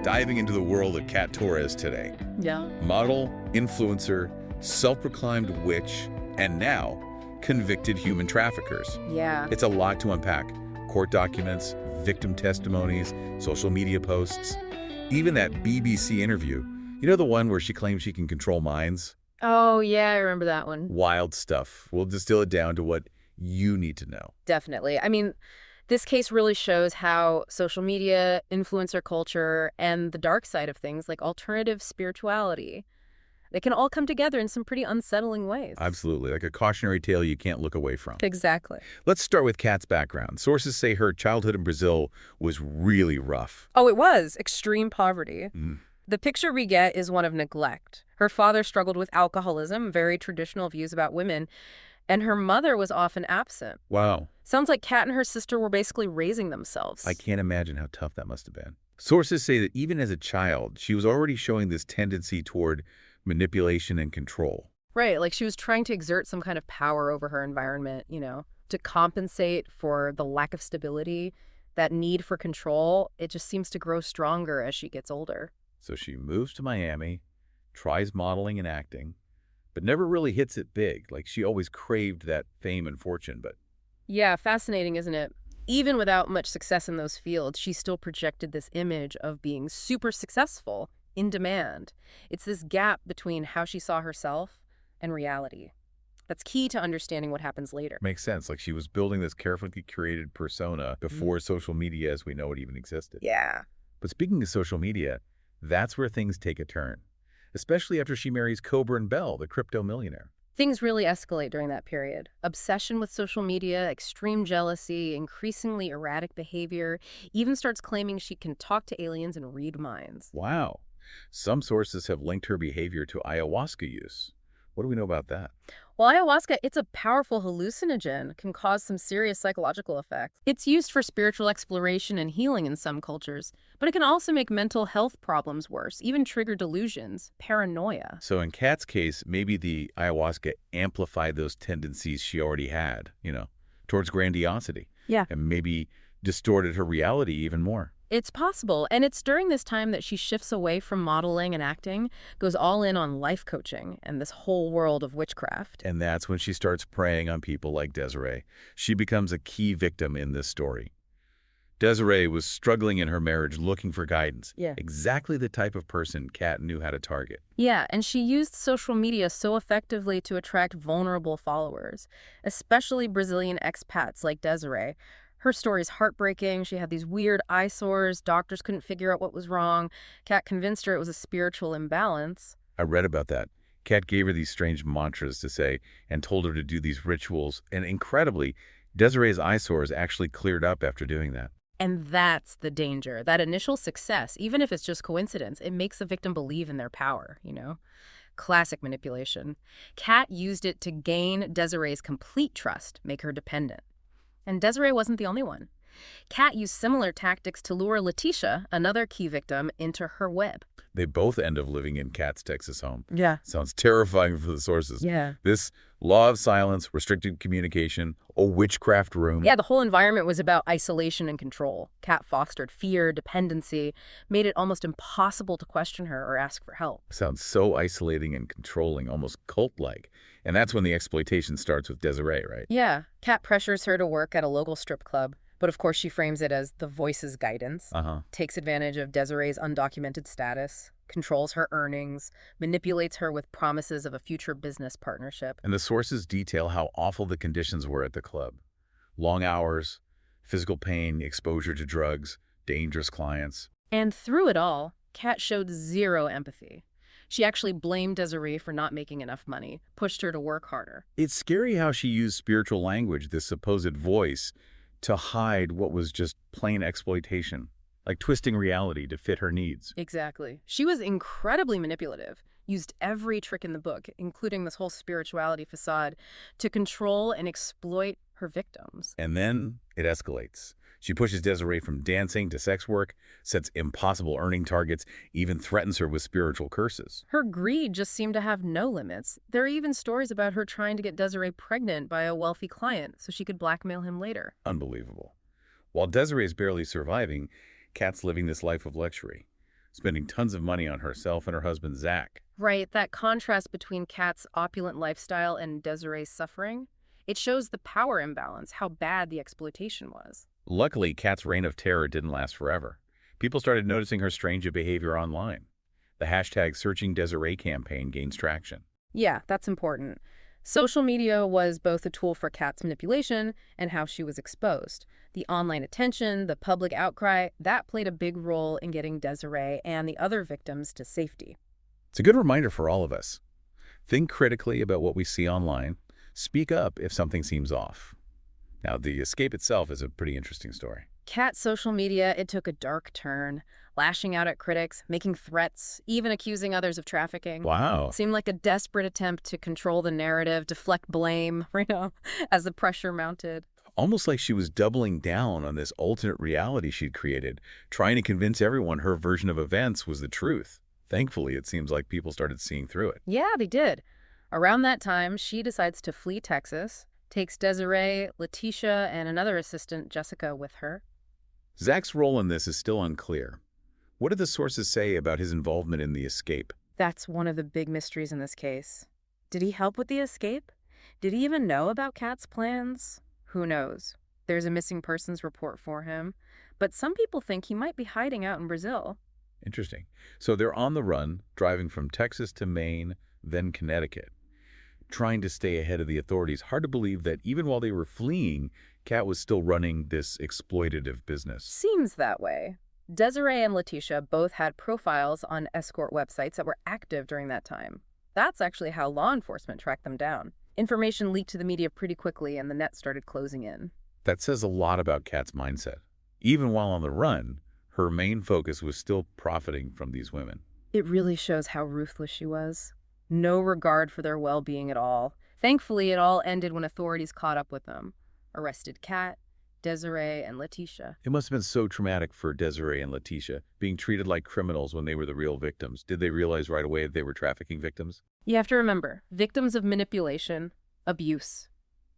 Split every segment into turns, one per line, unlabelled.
diving into the world of Cat Torres today.
Yeah.
Model, influencer, self-proclaimed witch, and now convicted human traffickers.
Yeah.
It's a lot to unpack. Court documents, victim testimonies, social media posts, even that BBC interview. You know, the one where she claims she can control minds?
Oh, yeah, I remember that one.
Wild stuff. We'll distill it down to what you need to know.
Definitely. I mean, this case really shows how social media, influencer culture, and the dark side of things like alternative spirituality, they can all come together in some pretty unsettling ways.
Absolutely. Like a cautionary tale you can't look away from.
Exactly.
Let's start with Kat's background. Sources say her childhood in Brazil was really rough.
Oh, it was. Extreme poverty.
Mm.
The picture we get is one of neglect. Her father struggled with alcoholism, very traditional views about women, and her mother was often absent.
Wow.
Sounds like Kat and her sister were basically raising themselves.
I can't imagine how tough that must have been. Sources say that even as a child, she was already showing this tendency toward manipulation and control.
Right, like she was trying to exert some kind of power over her environment, to compensate for the lack of stability. That need for control, it just seems to grow stronger as she gets older.
So she moves to Miami, tries modeling and acting, but never really hits it big. Like she always craved that fame and fortune, but
Yeah, fascinating, isn't it? Even without much success in those fields, she still projected this image of being super successful, in demand. It's this gap between how she saw herself and reality. That's key to understanding what happens later.
makes sense. Like she was building this carefully curated persona before social media as we know it even existed.
Yeah.
But speaking of social media, that's where things take a turn, especially after she marries Coburn Bell, the crypto millionaire.
Things really escalate during that period. Obsession with social media, extreme jealousy, increasingly erratic behavior, even starts claiming she can talk to aliens and read minds.
Wow. Some sources have linked her behavior to ayahuasca use. What do we know about that?
Well, ayahuasca, it's a powerful hallucinogen, can cause some serious psychological effects. It's used for spiritual exploration and healing in some cultures, but it can also make mental health problems worse, even trigger delusions, paranoia.
So in Kat's case, maybe the ayahuasca amplified those tendencies she already had, towards grandiosity.
Yeah.
And maybe distorted her reality even more.
It's possible, and it's during this time that she shifts away from modeling and acting, goes all in on life coaching and this whole world of witchcraft.
And that's when she starts preying on people like Desiree. She becomes a key victim in this story. Desiree was struggling in her marriage looking for guidance.
Yeah.
Exactly the type of person Kat knew how to target.
Yeah, and she used social media so effectively to attract vulnerable followers, especially Brazilian expats like Desiree. Her story's heartbreaking. She had these weird eye sores. Doctors couldn't figure out what was wrong. Kat convinced her it was a spiritual imbalance.
I read about that. Kat gave her these strange mantras to say and told her to do these rituals. And incredibly, Desiree's eye sores actually cleared up after doing that.
And that's the danger. That initial success, even if it's just coincidence, it makes the victim believe in their power, Classic manipulation. Kat used it to gain Desiree's complete trust, make her dependent. And Desiree wasn't the only one. Kat used similar tactics to lure Letitia, another key victim, into her web.
They both end up living in Kat's Texas home.
Yeah.
Sounds terrifying for the sources.
Yeah.
This law of silence, restricted communication, a witchcraft room.
Yeah, the whole environment was about isolation and control. Kat fostered fear, dependency, made it almost impossible to question her or ask for help.
Sounds so isolating and controlling, almost cult-like. And that's when the exploitation starts with Desiree, right?
Yeah. Kat pressures her to work at a local strip club, but of course she frames it as the voice's guidance, takes advantage of Desiree's undocumented status, controls her earnings, manipulates her with promises of a future business partnership.
And the sources detail how awful the conditions were at the club. Long hours, physical pain, exposure to drugs, dangerous clients.
And through it all, Kat showed zero empathy. She actually blamed Desiree for not making enough money, pushed her to work harder.
It's scary how she used spiritual language, this supposed voice, to hide what was just plain exploitation, like twisting reality to fit her needs.
Exactly. She was incredibly manipulative, used every trick in the book, including this whole spirituality facade, to control and exploit her victims.
And then it escalates. She pushes Desiree from dancing to sex work, sets impossible earning targets, even threatens her with spiritual curses.
Her greed just seemed to have no limits. There are even stories about her trying to get Desiree pregnant by a wealthy client so she could blackmail him later.
Unbelievable. While Desiree is barely surviving, Kat's living this life of luxury. spending tons of money on herself and her husband, Zach.
Right, that contrast between Kat's opulent lifestyle and Desiree's suffering, it shows the power imbalance, how bad the exploitation was.
Luckily, Kat's reign of terror didn't last forever. People started noticing her strange behavior online. The hashtag Searching Desiree campaign gains traction.
Yeah, that's important. Social media was both a tool for Kat's manipulation and how she was exposed. The online attention, the public outcry, that played a big role in getting Desiree and the other victims to safety.
It's a good reminder for all of us. Think critically about what we see online. Speak up if something seems off. Now, the escape itself is a pretty interesting story.
Kat's social media, it took a dark turn, lashing out at critics, making threats, even accusing others of trafficking.
Wow.
Seemed like a desperate attempt to control the narrative, deflect blame, as the pressure mounted.
Almost like she was doubling down on this alternate reality she'd created, trying to convince everyone her version of events was the truth. Thankfully, it seems like people started seeing through it.
Yeah, they did. Around that time, she decides to flee Texas, takes Desiree, Letitia, and another assistant, Jessica, with her.
Zach's role in this is still unclear. What do the sources say about his involvement in the escape?
That's one of the big mysteries in this case. Did he help with the escape? Did he even know about Kat's plans? Who knows? There's a missing persons report for him, but some people think he might be hiding out in Brazil.
Interesting. So they're on the run, driving from Texas to Maine, then Connecticut, trying to stay ahead of the authorities. Hard to believe that even while they were fleeing, Cat was still running this exploitative business.
Seems that way. Desiree and Letitia both had profiles on escort websites that were active during that time. That's actually how law enforcement tracked them down. Information leaked to the media pretty quickly, and the net started closing in.
That says a lot about Kat's mindset. Even while on the run, her main focus was still profiting from these women.
It really shows how ruthless she was. No regard for their well-being at all. Thankfully, it all ended when authorities caught up with them. Arrested Cat, Desiree, and Letitia.
It must have been so traumatic for Desiree and Letitia, being treated like criminals when they were the real victims. Did they realize right away that they were trafficking victims?
You have to remember, victims of manipulation, abuse,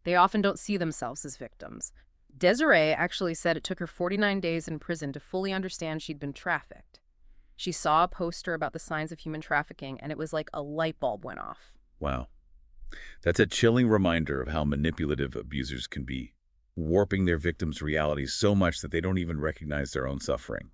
they often don't see themselves as victims. Desiree actually said it took her 49 days in prison to fully understand she'd been trafficked. She saw a poster about the signs of human trafficking, and it was like a light bulb went off.
Wow. That's a chilling reminder of how manipulative abusers can be, warping their victims' realities so much that they don't even recognize their own suffering.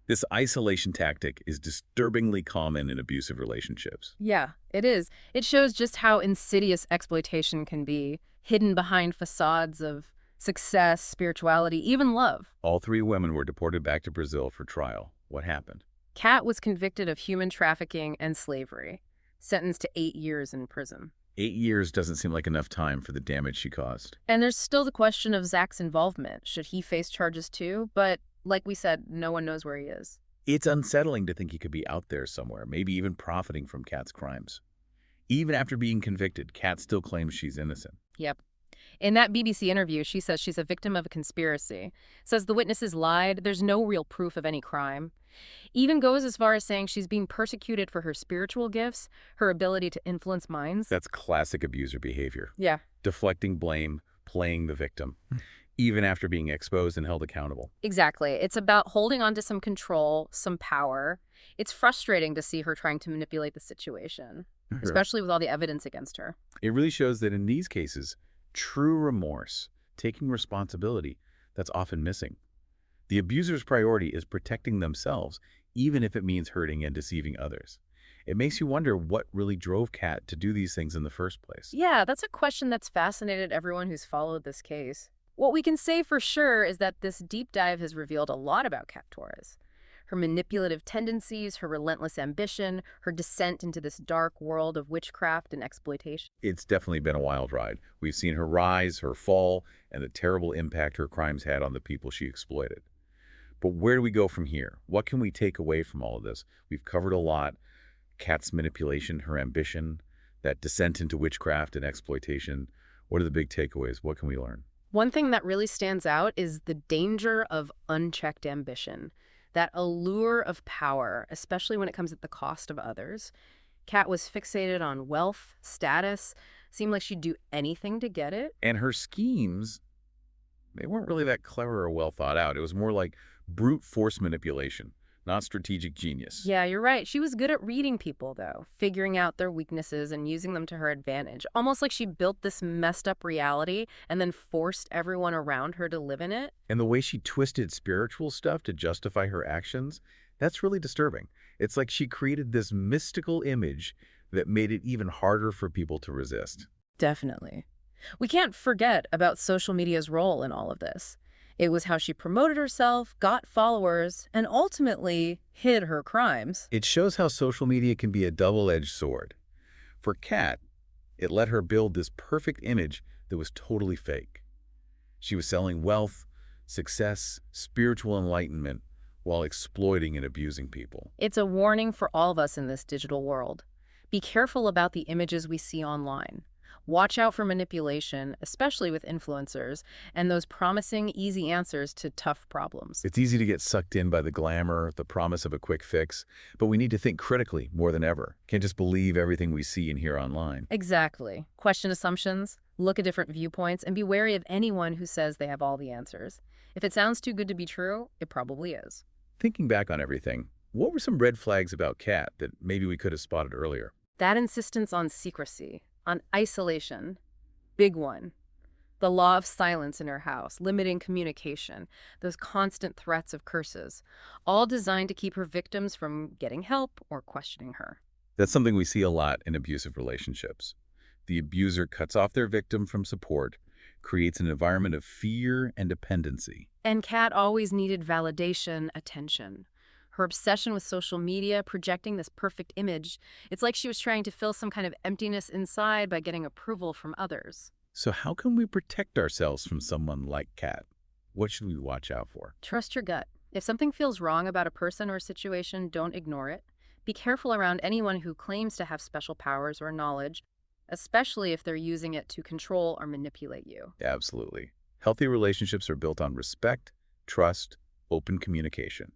This isolation tactic is disturbingly common in abusive relationships.
Yeah, it is. It shows just how insidious exploitation can be, hidden behind facades of success, spirituality, even love.
All three women were deported back to Brazil for trial. What happened?
Cat was convicted of human trafficking and slavery, sentenced to 8 years in prison.
8 years doesn't seem like enough time for the damage she caused.
And there's still the question of Zach's involvement. Should he face charges too? But like we said, no one knows where he is.
It's unsettling to think he could be out there somewhere, maybe even profiting from Kat's crimes. Even after being convicted, Kat still claims she's innocent.
Yep. In that BBC interview, she says she's a victim of a conspiracy. Says the witnesses lied. There's no real proof of any crime. Even goes as far as saying she's being persecuted for her spiritual gifts, her ability to influence minds.
That's classic abuser behavior.
Yeah.
Deflecting blame, playing the victim, even after being exposed and held accountable.
Exactly. It's about holding on to some control, some power. It's frustrating to see her trying to manipulate the situation, especially with all the evidence against her.
It really shows that in these cases, true remorse, taking responsibility, that's often missing. The abuser's priority is protecting themselves, even if it means hurting and deceiving others. It makes you wonder what really drove Cat to do these things in the first place.
Yeah, that's a question that's fascinated everyone who's followed this case. What we can say for sure is that this deep dive has revealed a lot about Cat Torres. Her manipulative tendencies, her relentless ambition, her descent into this dark world of witchcraft and exploitation.
It's definitely been a wild ride. We've seen her rise, her fall, and the terrible impact her crimes had on the people she exploited. But where do we go from here? What can we take away from all of this? We've covered a lot. Kat's manipulation, her ambition, that descent into witchcraft and exploitation. What are the big takeaways? What can we learn?
One thing that really stands out is the danger of unchecked ambition, that allure of power, especially when it comes at the cost of others. Cat was fixated on wealth, status, seemed like she'd do anything to get it.
And her schemes, they weren't really that clever or well thought out. It was more like brute force manipulation, not strategic genius.
Yeah, you're right. She was good at reading people, though, figuring out their weaknesses and using them to her advantage. Almost like she built this messed up reality and then forced everyone around her to live in it.
And the way she twisted spiritual stuff to justify her actions, that's really disturbing. It's like she created this mystical image that made it even harder for people to resist.
Definitely. We can't forget about social media's role in all of this. It was how she promoted herself, got followers, and ultimately hid her crimes.
It shows how social media can be a double-edged sword. For Cat, it let her build this perfect image that was totally fake. She was selling wealth, success, spiritual enlightenment, while exploiting and abusing people.
It's a warning for all of us in this digital world. Be careful about the images we see online. Watch out for manipulation, especially with influencers, and those promising easy answers to tough problems.
It's easy to get sucked in by the glamour, the promise of a quick fix, but we need to think critically more than ever. Can't just believe everything we see and hear online.
Exactly. Question assumptions, look at different viewpoints, and be wary of anyone who says they have all the answers. If it sounds too good to be true, it probably is.
Thinking back on everything, what were some red flags about Cat that maybe we could have spotted earlier?
That insistence on secrecy, on isolation, big one. The law of silence in her house, limiting communication, those constant threats of curses, all designed to keep her victims from getting help or questioning her.
That's something we see a lot in abusive relationships. The abuser cuts off their victim from support, creates an environment of fear and dependency.
And Kat always needed validation, attention. Her obsession with social media, projecting this perfect image, it's like she was trying to fill some kind of emptiness inside by getting approval from others.
So how can we protect ourselves from someone like Cat? What should we watch out for?
Trust your gut. If something feels wrong about a person or a situation, don't ignore it. Be careful around anyone who claims to have special powers or knowledge, especially if they're using it to control or manipulate you.
Absolutely. Healthy relationships are built on respect, trust, open communication.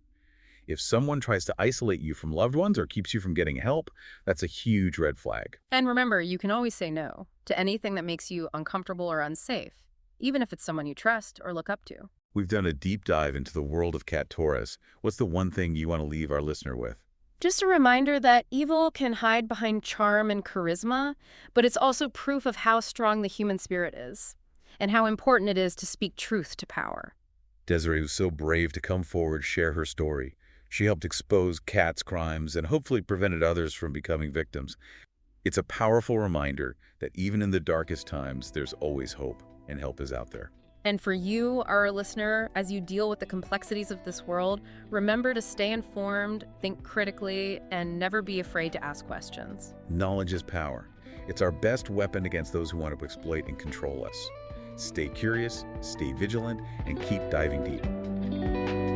If someone tries to isolate you from loved ones or keeps you from getting help, that's a huge red flag.
And remember, you can always say no to anything that makes you uncomfortable or unsafe, even if it's someone you trust or look up to.
We've done a deep dive into the world of Cat Torres. What's the one thing you want to leave our listener with?
Just a reminder that evil can hide behind charm and charisma, but it's also proof of how strong the human spirit is and how important it is to speak truth to power.
Desiree was so brave to come forward, share her story. She helped expose Cat's crimes and hopefully prevented others from becoming victims. It's a powerful reminder that even in the darkest times, there's always hope, and help is out there.
And for you, our listener, as you deal with the complexities of this world, remember to stay informed, think critically, and never be afraid to ask questions.
Knowledge is power. It's our best weapon against those who want to exploit and control us. Stay curious, stay vigilant, and keep diving deep.